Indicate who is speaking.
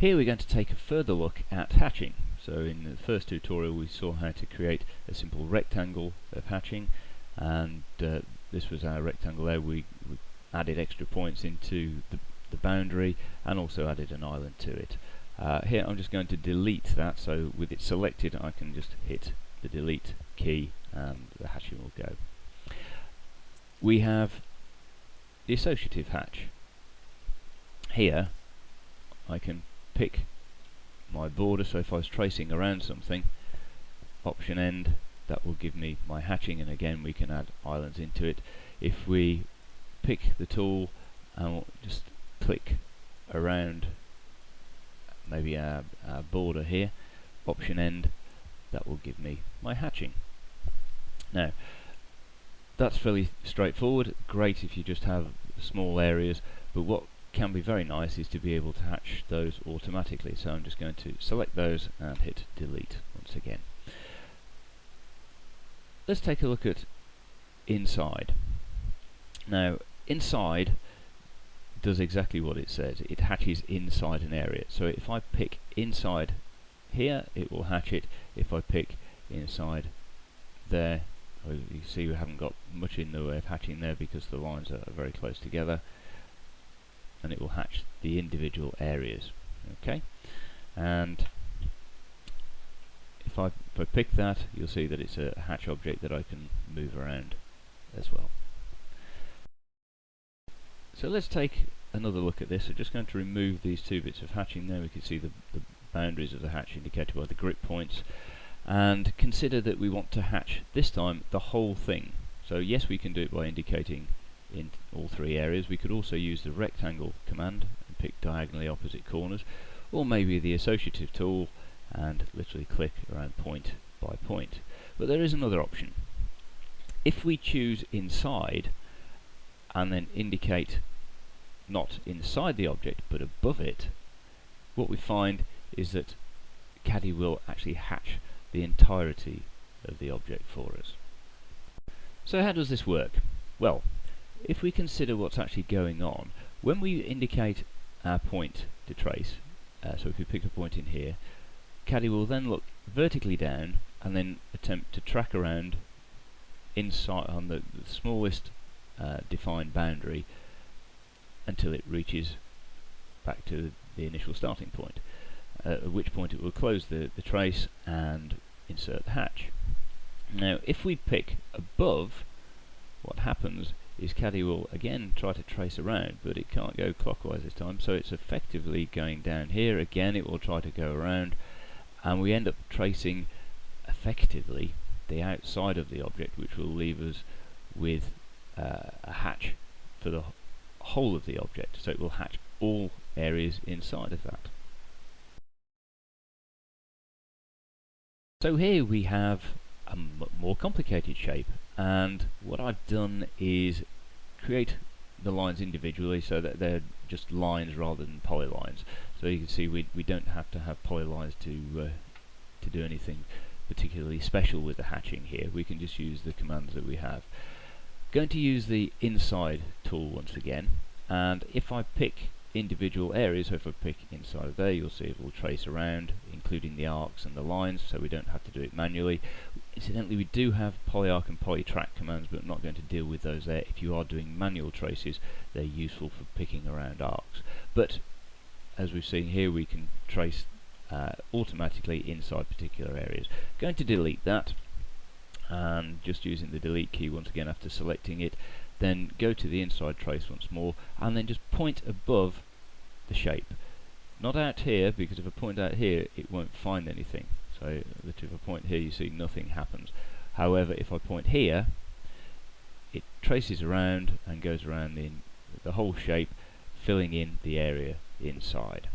Speaker 1: Here we're going to take a further look at hatching. So in the first tutorial we saw how to create a simple rectangle of hatching, and this was our rectangle there. We added extra points into the boundary and also added an island to it. Here I'm just going to delete that, so with it selected I can just hit the delete key and the hatching will go. We have the associative hatch. Here I can pick my border, so if I was tracing around something, option end, that will give me my hatching, and again we can add islands into it. If we pick the tool and we'll just click around maybe our border here, option end, that will give me my hatching. Now that's fairly straightforward, great if you just have small areas, but what can be very nice is to be able to hatch those automatically. So I'm just going to select those and hit delete once again. Let's take a look at inside. Now inside does exactly what it says. It hatches inside an area. So if I pick inside here, it will hatch it. If I pick inside there, you see we haven't got much in the way of hatching there because the lines are very close together, and it will hatch the individual areas. Okay, and if I pick that, you'll see that it's a hatch object that I can move around as well. So let's take another look at this. I'm just going to remove these two bits of hatching there. We can see the boundaries of the hatch indicated by the grip points, and consider that we want to hatch this time the whole thing. So yes, we can do it by indicating in all three areas. We could also use the rectangle command and pick diagonally opposite corners, or maybe the associative tool and literally click around point by point. But there is another option. If we choose inside and then indicate not inside the object but above it, what we find is that Caddie will actually hatch the entirety of the object for us. So how does this work? Well, if we consider what's actually going on, when we indicate our point to trace, so if we pick a point in here, Caddie will then look vertically down and then attempt to track around inside on the smallest defined boundary until it reaches back to the initial starting point, at which point it will close the trace and insert the hatch. Now if we pick above, what happens is Caddie will again try to trace around, but it can't go clockwise this time, so it's effectively going down here. Again it will try to go around, and we end up tracing effectively the outside of the object, which will leave us with a hatch for the whole of the object, so it will hatch all areas inside of that. So here we have a more complicated shape, and what I've done is create the lines individually so that they're just lines rather than polylines. So you can see we don't have to have polylines to do anything particularly special with the hatching here. We can just use the commands that we have. Going to use the inside tool once again, and if I pick individual areas, so if I pick inside of there, you'll see it will trace around, including the arcs and the lines, so we don't have to do it manually. Incidentally, we do have polyarc and polytrack commands, but I'm not going to deal with those there. If you are doing manual traces, they're useful for picking around arcs. But as we've seen here, we can trace automatically inside particular areas. Going to delete that, and just using the delete key once again after selecting it, then go to the inside trace once more, and then just point above the shape. Not out here, because if I point out here it won't find anything. So that if I point here, you see nothing happens. However, if I point here, it traces around and goes around the whole shape, filling in the area inside.